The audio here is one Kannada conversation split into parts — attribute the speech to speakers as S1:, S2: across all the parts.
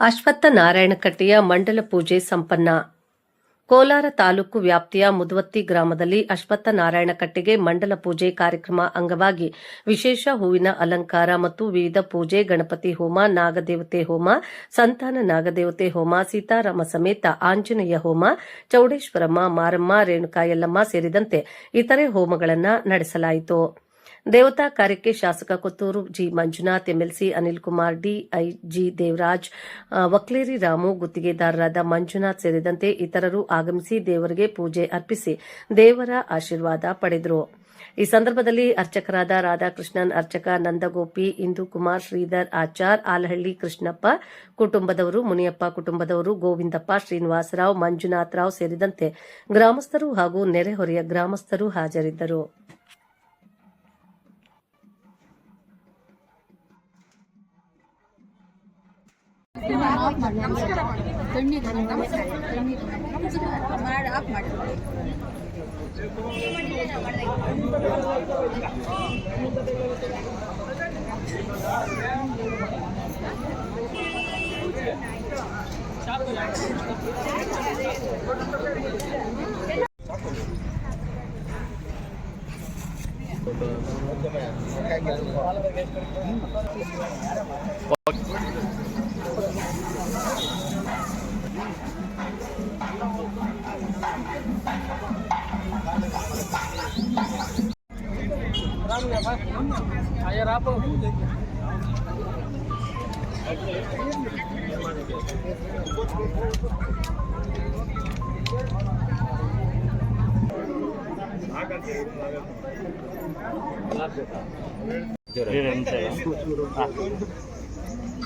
S1: ಅಶ್ವತ್ಥ ನಾರಾಯಣಕಟ್ಟೆಯ ಮಂಡಲ ಪೂಜೆ ಸಂಪನ್ನ. ಕೋಲಾರ ತಾಲೂಕು ವ್ಯಾಪ್ತಿಯ ಮುದುವತ್ತಿ ಗ್ರಾಮದಲ್ಲಿ ಅಶ್ವತ್ಥ ನಾರಾಯಣಕಟ್ಟೆಗೆ ಮಂಡಲ ಪೂಜೆ ಕಾರ್ಯಕ್ರಮ ಅಂಗವಾಗಿ ವಿಶೇಷ ಹೂವಿನ ಅಲಂಕಾರ ಮತ್ತು ವಿವಿಧ ಪೂಜೆ, ಗಣಪತಿ ಹೋಮ, ನಾಗದೇವತೆ ಹೋಮ, ಸಂತಾನ ನಾಗದೇವತೆ ಹೋಮ, ಸೀತಾರಾಮ ಸಮೇತ ಆಂಜನೇಯ ಹೋಮ, ಚೌಡೇಶ್ವರಮ್ಮ, ಮಾರಮ್ಮ, ರೇಣುಕಾ ಯಲ್ಲಮ್ಮ ಸೇರಿದಂತೆ ಇತರೆ ಹೋಮಗಳನ್ನು ನಡೆಸಲಾಯಿತು. ದೇವತಾ ಕಾರ್ಯಕ್ಕೆ ಶಾಸಕ Kothur G Manjunath, MLC Anil Kumar, DIG Devaraj, Vakleri Ramu, ಗುತ್ತಿಗೆದಾರರಾದ ಮಂಜುನಾಥ್ ಸೇರಿದಂತೆ ಇತರರು ಆಗಮಿಸಿ ದೇವರಿಗೆ ಪೂಜೆ ಅರ್ಪಿಸಿ ದೇವರ ಆಶೀರ್ವಾದ ಪಡೆದರು. ಈ ಸಂದರ್ಭದಲ್ಲಿ ಅರ್ಚಕರಾದ ರಾಧಾಕೃಷ್ಣನ್, ಅರ್ಚಕ ನಂದಗೋಪಿ, ಇಂದುಕುಮಾರ್, ಶ್ರೀಧರ್ ಆಚಾರ್, ಆಲಹಳ್ಳಿ ಕೃಷ್ಣಪ್ಪ ಕುಟುಂಬದವರು, ಮುನಿಯಪ್ಪ ಕುಟುಂಬದವರು, ಗೋವಿಂದಪ್ಪ, ಶ್ರೀನಿವಾಸರಾವ್, ಮಂಜುನಾಥರಾವ್ ಸೇರಿದಂತೆ ಗ್ರಾಮಸ್ಥರು ಹಾಗೂ ನೆರೆಹೊರೆಯ ಗ್ರಾಮಸ್ಥರು ಹಾಜರಿದ್ದರು.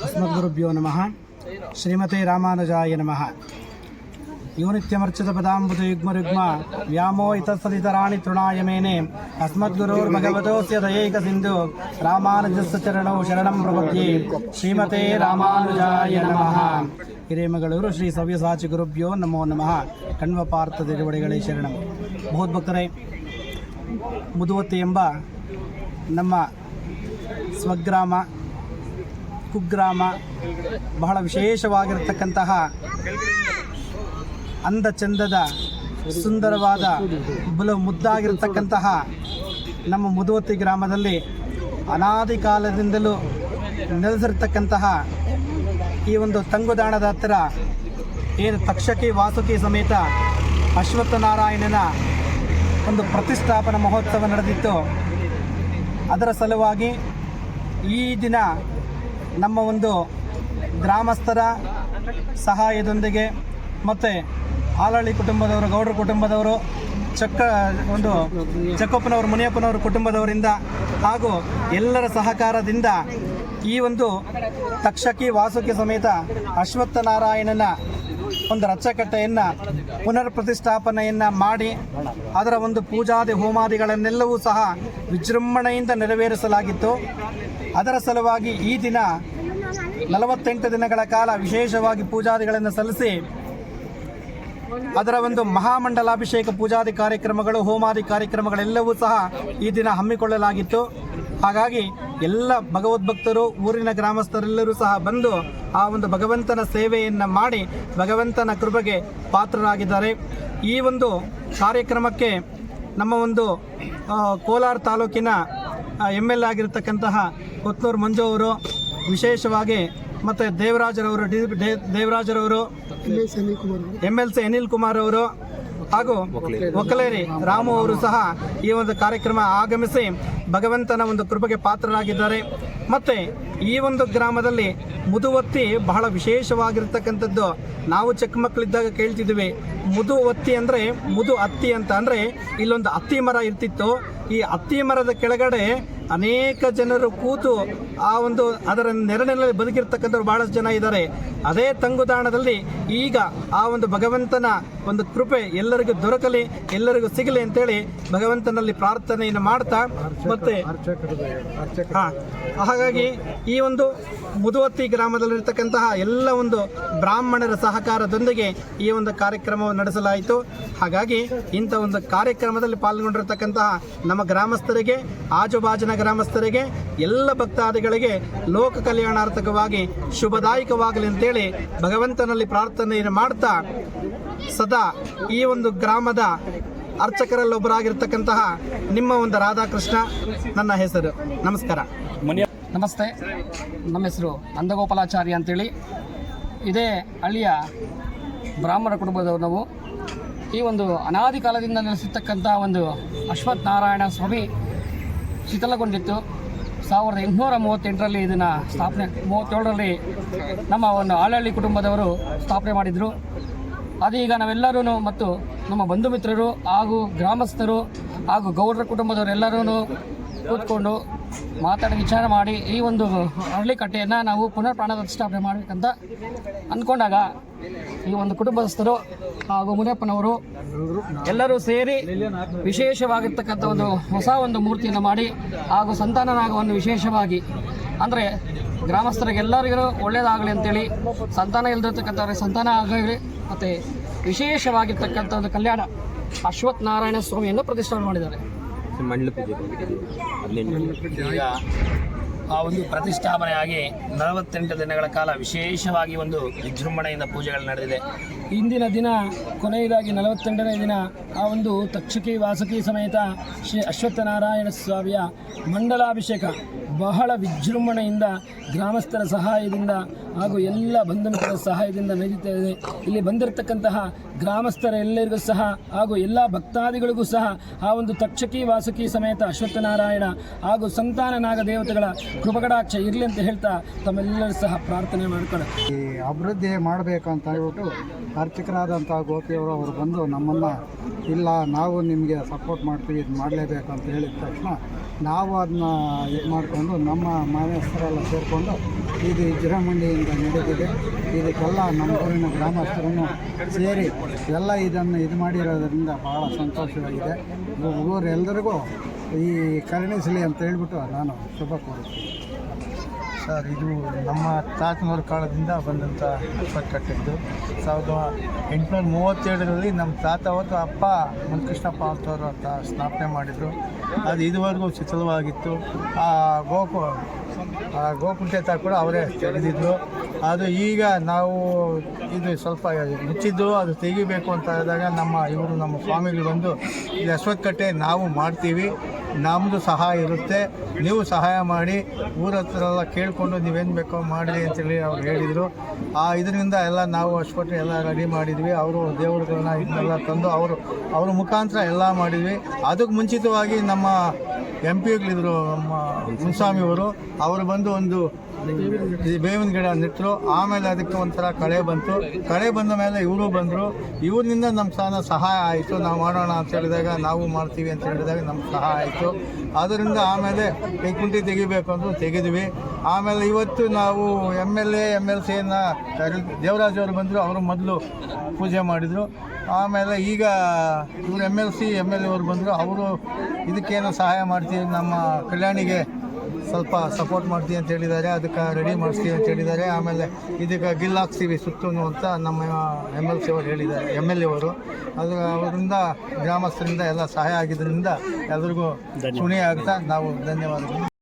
S2: अस्मद्गुरुभ्यो नमः. श्रीमते रामानुजाय नमः. यो नित्यमर्चित पदाम्बुजयुग्मरुग्म व्यामो इतस्तदितराणि तृणाय मेने अस्मद्गुरोर्भगवतोऽस्य दयैकसिन्धु रामानुजस्य चरणौ शरणं प्रपद्ये. श्रीमते रामानुजाय नमः. ಹಿರೇಮಗಳೂರು ಶ್ರೀ ಸವ್ಯಸಾಚಿ ಗುರುಭ್ಯೋ ನಮೋ ನಮಃ. ಕಣ್ವ ಪಾರ್ಥ ತಿರುವಡಿಗಳೇ ಶರಣಂ. ಭಗವದ್ಭಕ್ತರೇ, ಮುದುವತ್ತಿ ಎಂಬ ನಮ್ಮ ಸ್ವಗ್ರಾಮ, ಕುಗ್ರಾಮ, ಬಹಳ ವಿಶೇಷವಾಗಿರತಕ್ಕಂತಹ ಅಂದ ಚಂದದ ಸುಂದರವಾದ ಬಲು ಮುದ್ದಾಗಿರತಕ್ಕಂತಹ ನಮ್ಮ ಮುದುವತ್ತಿ ಗ್ರಾಮದಲ್ಲಿ ಅನಾದಿ ಕಾಲದಿಂದಲೂ ನೆಲೆಸಿರ್ತಕ್ಕಂತಹ ಈ ಒಂದು ತಂಗುದಾಣದ ಹತ್ತಿರ ಏನು ತಕ್ಷಕಿ ವಾಸುಕಿ ಸಮೇತ ಅಶ್ವತ್ಥನಾರಾಯಣನ ಒಂದು ಪ್ರತಿಷ್ಠಾಪನಾ ಮಹೋತ್ಸವ ನಡೆದಿತ್ತು. ಅದರ ಸಲುವಾಗಿ ಈ ದಿನ ನಮ್ಮ ಒಂದು ಗ್ರಾಮಸ್ಥರ ಸಹಾಯದೊಂದಿಗೆ ಮತ್ತು ಆಲಹಳ್ಳಿ ಕುಟುಂಬದವರು, ಗೌಡರ ಕುಟುಂಬದವರು, ಚಕ್ಕಪ್ಪನವರು, ಮುನಿಯಪ್ಪನವರ ಕುಟುಂಬದವರಿಂದ ಹಾಗೂ ಎಲ್ಲರ ಸಹಕಾರದಿಂದ ಈ ಒಂದು ತಕ್ಷಕಿ ವಾಸುಕಿ ಸಮೇತ ಅಶ್ವತ್ಥನಾರಾಯಣನ ಒಂದು ರಚ್ಚಕಟ್ಟೆಯನ್ನು ಪುನರ್ ಪ್ರತಿಷ್ಠಾಪನೆಯನ್ನು ಮಾಡಿ ಅದರ ಒಂದು ಪೂಜಾದಿ ಹೋಮಾದಿಗಳನ್ನೆಲ್ಲವೂ ಸಹ ವಿಜೃಂಭಣೆಯಿಂದ ನೆರವೇರಿಸಲಾಗಿತ್ತು. ಅದರ ಸಲುವಾಗಿ ಈ ದಿನ 48 ದಿನಗಳ ಕಾಲ ವಿಶೇಷವಾಗಿ ಪೂಜಾದಿಗಳನ್ನು ಸಲ್ಲಿಸಿ ಅದರ ಒಂದು ಮಹಾಮಂಡಲಾಭಿಷೇಕ ಪೂಜಾದಿ ಕಾರ್ಯಕ್ರಮಗಳು, ಹೋಮಾದಿ ಕಾರ್ಯಕ್ರಮಗಳೆಲ್ಲವೂ ಸಹ ಈ ದಿನ ಹಮ್ಮಿಕೊಳ್ಳಲಾಗಿತ್ತು. ಹಾಗಾಗಿ ಎಲ್ಲ ಭಗವದ್ಭಕ್ತರು, ಊರಿನ ಗ್ರಾಮಸ್ಥರೆಲ್ಲರೂ ಸಹ ಬಂದು ಆ ಒಂದು ಭಗವಂತನ ಸೇವೆಯನ್ನು ಮಾಡಿ ಭಗವಂತನ ಕೃಪೆಗೆ ಪಾತ್ರರಾಗಿದ್ದಾರೆ. ಈ ಒಂದು ಕಾರ್ಯಕ್ರಮಕ್ಕೆ ನಮ್ಮ ಒಂದು ಕೋಲಾರ ತಾಲೂಕಿನ MLA ಆಗಿರತಕ್ಕಂತಹ ಕೊತ್ತೂರು ಮಂಜು ಅವರು ವಿಶೇಷವಾಗಿ, ಮತ್ತು ದೇವರಾಜರವರು, MLC ಅನಿಲ್ ಕುಮಾರ್ ಅವರು ಹಾಗೂ ವಕ್ಲೇರಿ ರಾಮು ಅವರು ಸಹ ಈ ಒಂದು ಕಾರ್ಯಕ್ರಮ ಆಗಮಿಸಿ ಭಗವಂತನ ಒಂದು ಕೃಪೆಗೆ ಪಾತ್ರರಾಗಿದ್ದಾರೆ. ಮತ್ತು ಈ ಒಂದು ಗ್ರಾಮದಲ್ಲಿ ಮುದುವತ್ತಿ ಬಹಳ ವಿಶೇಷವಾಗಿರ್ತಕ್ಕಂಥದ್ದು. ನಾವು ಚಿಕ್ಕ ಮಕ್ಕಳಿದ್ದಾಗ ಕೇಳ್ತಿದ್ವಿ, ಮುದುವತ್ತಿ ಅಂದರೆ ಮುದು ಹತ್ತಿ ಅಂತ, ಅಂದರೆ ಇಲ್ಲೊಂದು ಹತ್ತಿ ಮರ ಇರ್ತಿತ್ತು. ಈ ಹತ್ತಿ ಮರದ ಕೆಳಗಡೆ ಅನೇಕ ಜನರು ಕೂತು ಆ ಒಂದು ಅದರ ನೆರಳಿನಲ್ಲಿ ಬದುಕಿರ್ತಕ್ಕಂಥವ್ರು ಬಹಳಷ್ಟು ಜನ ಇದ್ದಾರೆ. ಅದೇ ತಂಗುದಾಣದಲ್ಲಿ ಈಗ ಆ ಒಂದು ಭಗವಂತನ ಒಂದು ಕೃಪೆ ಎಲ್ಲರಿಗೂ ದೊರಕಲಿ, ಎಲ್ಲರಿಗೂ ಸಿಗಲಿ ಅಂತೇಳಿ ಭಗವಂತನಲ್ಲಿ ಪ್ರಾರ್ಥನೆಯನ್ನು ಮಾಡ್ತಾ ಮತ್ತೆ ಹಾಗಾಗಿ ಈ ಒಂದು ಮುದುವತ್ತಿ ಗ್ರಾಮದಲ್ಲಿರ್ತಕ್ಕಂತಹ ಎಲ್ಲ ಒಂದು ಬ್ರಾಹ್ಮಣರ ಸಹಕಾರದೊಂದಿಗೆ ಈ ಒಂದು ಕಾರ್ಯಕ್ರಮವನ್ನು ನಡೆಸಲಾಯಿತು. ಹಾಗಾಗಿ ಇಂಥ ಒಂದು ಕಾರ್ಯಕ್ರಮದಲ್ಲಿ ಪಾಲ್ಗೊಂಡಿರತಕ್ಕಂತಹ ನಮ್ಮ ಗ್ರಾಮಸ್ಥರಿಗೆ, ಆಜುಬಾಜಿನ ಗ್ರಾಮಸ್ಥರಿಗೆ, ಎಲ್ಲ ಭಕ್ತಾದಿಗಳಿಗೆ ಲೋಕ ಕಲ್ಯಾಣಾರ್ಥಕವಾಗಿ ಶುಭದಾಯಕವಾಗಲಿ ಅಂತೇಳಿ ಭಗವಂತನಲ್ಲಿ ಪ್ರಾರ್ಥನೆಯನ್ನು ಮಾಡ್ತಾ ಸದಾ ಈ ಒಂದು ಗ್ರಾಮದ ಅರ್ಚಕರಲ್ಲೊಬ್ಬರಾಗಿರ್ತಕ್ಕಂತಹ ನಿಮ್ಮ ಒಂದು ರಾಧಾಕೃಷ್ಣ ನನ್ನ ಹೆಸರು. ನಮಸ್ಕಾರ.
S3: ನಮಸ್ತೆ, ನಮ್ಮ ಹೆಸರು ನಂದಗೋಪಾಲಾಚಾರ್ಯ ಅಂತೇಳಿ. ಇದೇ ಹಳ್ಳಿಯ ಬ್ರಾಹ್ಮಣ ಕುಟುಂಬದವರು ನಾವು. ಈ ಒಂದು ಅನಾದಿ ಕಾಲದಿಂದ ನೆಲೆಸಿರ್ತಕ್ಕಂಥ ಒಂದು ಅಶ್ವತ್ಥ ನಾರಾಯಣ ಸ್ವಾಮಿ ಶಿಥಿಲಗೊಂಡಿತ್ತು. 1838ರಲ್ಲಿ ಇದನ್ನು ಸ್ಥಾಪನೆ, 37ರಲ್ಲಿ ನಮ್ಮ ಒಂದು ಆಳಹಳ್ಳಿ ಕುಟುಂಬದವರು ಸ್ಥಾಪನೆ ಮಾಡಿದರು. ಅದೀಗ ನಾವೆಲ್ಲರೂ ಮತ್ತು ನಮ್ಮ ಬಂಧು ಮಿತ್ರರು ಹಾಗೂ ಗ್ರಾಮಸ್ಥರು ಹಾಗೂ ಗೌಡರ ಕುಟುಂಬದವರೆಲ್ಲರೂ ಕೂತ್ಕೊಂಡು ಮಾತಾಡಿ ವಿಚಾರ ಮಾಡಿ ಈ ಒಂದು ಅರಳಿಕಟ್ಟೆಯನ್ನು ನಾವು ಪುನರ್ ಪ್ರಾಣ ಪ್ರತಿಷ್ಠಾಪನೆ ಮಾಡಬೇಕಂತ ಅಂದ್ಕೊಂಡಾಗ ಈ ಒಂದು ಕುಟುಂಬಸ್ಥರು ಹಾಗೂ ಮುನಿಯಪ್ಪನವರು ಎಲ್ಲರೂ ಸೇರಿ ವಿಶೇಷವಾಗಿರ್ತಕ್ಕಂಥ ಹೊಸ ಒಂದು ಮೂರ್ತಿಯನ್ನು ಮಾಡಿ ಹಾಗೂ ಸಂತಾನನಾಗವನ್ನು ವಿಶೇಷವಾಗಿ ಅಂದರೆ ಗ್ರಾಮಸ್ಥರಿಗೆಲ್ಲರಿಗೂ ಒಳ್ಳೆಯದಾಗಲಿ ಅಂತೇಳಿ, ಸಂತಾನ ಇಲ್ಲದಿರ್ತಕ್ಕಂಥವ್ರಿಗೆ ಸಂತಾನ ಆಗಲಿ ಮತ್ತು ವಿಶೇಷವಾಗಿರ್ತಕ್ಕಂಥ ಒಂದು ಕಲ್ಯಾಣ ಅಶ್ವತ್ಥ ನಾರಾಯಣ ಸ್ವಾಮಿಯನ್ನು ಪ್ರತಿಷ್ಠಾಪನೆ ಮಾಡಿದ್ದಾರೆ.
S4: ಈಗ ಆ ಒಂದು ಪ್ರತಿಷ್ಠಾಪನೆಯಾಗಿ 48 ದಿನಗಳ ಕಾಲ ವಿಶೇಷವಾಗಿ ಒಂದು ವಿಜೃಂಭಣೆಯಿಂದ ಪೂಜೆಗಳು ನಡೆದಿದೆ.
S3: ಇಂದಿನ ದಿನ ಕೊನೆಯದಾಗಿ 48ನೇ ದಿನ ಆ ಒಂದು ತಕ್ಷಕಿ ವಾಸುಕಿ ಸಮೇತ ಶ್ರೀ ಅಶ್ವತ್ಥನಾರಾಯಣ ಸ್ವಾಮಿಯ ಮಂಡಲಾಭಿಷೇಕ ಬಹಳ ವಿಜೃಂಭಣೆಯಿಂದ ಗ್ರಾಮಸ್ಥರ ಸಹಾಯದಿಂದ ಹಾಗೂ ಎಲ್ಲ ಬಂಧುಮಿತ್ರರ ಸಹಾಯದಿಂದ ನಡೀತಾ ಇದೆ. ಇಲ್ಲಿ ಬಂದಿರತಕ್ಕಂತಹ ಗ್ರಾಮಸ್ಥರೆಲ್ಲರಿಗೂ ಸಹ ಹಾಗೂ ಎಲ್ಲ ಭಕ್ತಾದಿಗಳಿಗೂ ಸಹ ಆ ಒಂದು ತಕ್ಷಕಿ ವಾಸುಕಿ ಸಮೇತ ಅಶ್ವತ್ಥನಾರಾಯಣ ಹಾಗೂ ಸಂತಾನ ನಾಗ ದೇವತೆಗಳ ಕೃಪಕಟಾಕ್ಷ ಇರಲಿ ಅಂತ ಹೇಳ್ತಾ ತಮ್ಮೆಲ್ಲರೂ ಸಹ ಪ್ರಾರ್ಥನೆ ಮಾಡ್ತಾರೆ.
S5: ಈ ಅಭಿವೃದ್ಧಿ ಮಾಡಬೇಕಂತ ಹೇಳ್ಬಿಟ್ಟು ಅರ್ಚಕರಾದಂಥ ಗೋಪಿಯವರು ಅವರು ಬಂದು ನಮ್ಮನ್ನು ಇಲ್ಲ ನಾವು ನಿಮಗೆ ಸಪೋರ್ಟ್ ಮಾಡ್ತೀವಿ, ಇದು ಮಾಡಲೇಬೇಕಂತ ಹೇಳಿದ ತಕ್ಷಣ ನಾವು ಅದನ್ನ ಇದು ಮಾಡಿಕೊಂಡು ನಮ್ಮ ಮನೆಯಸ್ಥರೆಲ್ಲ ಸೇರಿಕೊಂಡು ಇದು ವಿಜೃಂಭಣೆಯಿಂದ ನಡೆದಿದೆ. ಇದಕ್ಕೆಲ್ಲ ನಮ್ಮ ಊರಿನ ಗ್ರಾಮಸ್ಥರನ್ನು ಸೇರಿ ಎಲ್ಲ ಇದನ್ನು ಇದು ಮಾಡಿರೋದ್ರಿಂದ ಭಾಳ ಸಂತೋಷವಾಗಿದೆ. ಊರೆಲ್ಲರಿಗೂ ಈ ಕರುಣಿಸಲಿ ಅಂತ ಹೇಳ್ಬಿಟ್ಟು ನಾನು ಶುಭ ಕೋರುತ್ತೇನೆ.
S2: ಸರ್, ಇದು ನಮ್ಮ ತಾತನವರ ಕಾಲದಿಂದ ಬಂದಂಥ ಅಶ್ವತ್ಥಕಟ್ಟೆದ್ದು 1837ರಲ್ಲಿ ನಮ್ಮ ತಾತ ಅವ್ರದ್ದು ಅಪ್ಪ ಮುನಿಕೃಷ್ಣಪ್ಪ ಅಂತವರು ಸ್ಥಾಪನೆ ಮಾಡಿದರು. ಅದು ಇದುವರೆಗೂ ಶಿಥಿಲವಾಗಿತ್ತು. ಆ ಗೋಕುಂಟೆ ಕೂಡ ಅವರೇ ತೆಗೆದಿದ್ರು. ಅದು ಈಗ ನಾವು ಇದು ಸ್ವಲ್ಪ ಮುಚ್ಚಿದ್ದು ಅದು ತೆಗಿಬೇಕು ಅಂತ ಹೇಳಿದಾಗ ನಮ್ಮ ಸ್ವಾಮಿಗಳು ಬಂದು ಇಲ್ಲಿ ಅಶ್ವತ್ಥಕಟ್ಟೆ ನಾವು ಮಾಡ್ತೀವಿ, ನಮ್ಮದು ಸಹಾಯ ಇರುತ್ತೆ, ನೀವು ಸಹಾಯ ಮಾಡಿ, ಊರ ಹತ್ರ ಎಲ್ಲ ಕೇಳಿಕೊಂಡು ನೀವೇನು ಬೇಕೋ ಮಾಡಿರಿ ಅಂತೇಳಿ ಅವ್ರು ಹೇಳಿದರು. ಇದರಿಂದ ಎಲ್ಲ ನಾವು ಅಶ್ವತ್ಥ ಎಲ್ಲ ರೆಡಿ ಮಾಡಿದ್ವಿ. ಅವರು ದೇವರುಗಳನ್ನ ಇದನ್ನೆಲ್ಲ ತಂದು ಅವ್ರ ಮುಖಾಂತರ ಎಲ್ಲ ಮಾಡಿದ್ವಿ. ಅದಕ್ಕೆ ಮುಂಚಿತವಾಗಿ ನಮ್ಮ MP ಗಳಿದ್ರು, ನಮ್ಮ ಮುನ್ಸ್ವಾಮಿಯವರು, ಅವರು ಬಂದು ಒಂದು ಬೇವಿನ ಗಿಡ ನೆಟ್ಟರು. ಆಮೇಲೆ ಅದಕ್ಕೆ ಒಂಥರ ಕಳೆ ಬಂದ ಮೇಲೆ ಇವರು ಬಂದರು. ಇವ್ರನಿಂದ ನಮ್ಮ ಸಹಾಯ ಆಯಿತು. ನಾವು ಮಾಡೋಣ ಅಂತ ಹೇಳಿದಾಗ, ನಾವು ಮಾಡ್ತೀವಿ ಅಂತ ಹೇಳಿದಾಗ ನಮ್ಗೆ ಸಹಾಯ ಆಯಿತು. ಅದರಿಂದ ಆಮೇಲೆ ಕುಂಟಿ ತೆಗಿಬೇಕು ಅಂದರು, ತೆಗೆದ್ವಿ. ಆಮೇಲೆ ಇವತ್ತು ನಾವು MLCಯನ್ನು ದೇವರಾಜ್ ಅವರು ಬಂದರು, ಅವರು ಮೊದಲು ಪೂಜೆ ಮಾಡಿದರು. ಆಮೇಲೆ ಈಗ ಇವರು MLA ಅವರು ಬಂದರು, ಅವರು ಇದಕ್ಕೇನೋ ಸಹಾಯ ಮಾಡ್ತೀವಿ, ನಮ್ಮ ಕಲ್ಯಾಣಿಗೆ ಸ್ವಲ್ಪ ಸಪೋರ್ಟ್ ಮಾಡ್ತೀವಿ ಅಂತ ಹೇಳಿದ್ದಾರೆ, ಅದಕ್ಕೆ ರೆಡಿ ಮಾಡಿಸ್ತೀವಿ ಅಂತ ಹೇಳಿದ್ದಾರೆ. ಆಮೇಲೆ ಇದಕ್ಕೆ ಗಿಲ್ ಹಾಕ್ತೀವಿ ಸುತ್ತೂ ಅಂತ ನಮ್ಮ MLC ಅವರು ಹೇಳಿದ್ದಾರೆ, MLA ಅವರು. ಅವರಿಂದ ಗ್ರಾಮಸ್ಥರಿಂದ ಎಲ್ಲ ಸಹಾಯ ಆಗಿದ್ದರಿಂದ ಎಲ್ರಿಗೂ ಸುಣಿ ಆಗ್ತಾ ನಾವು ಧನ್ಯವಾದಗಳು.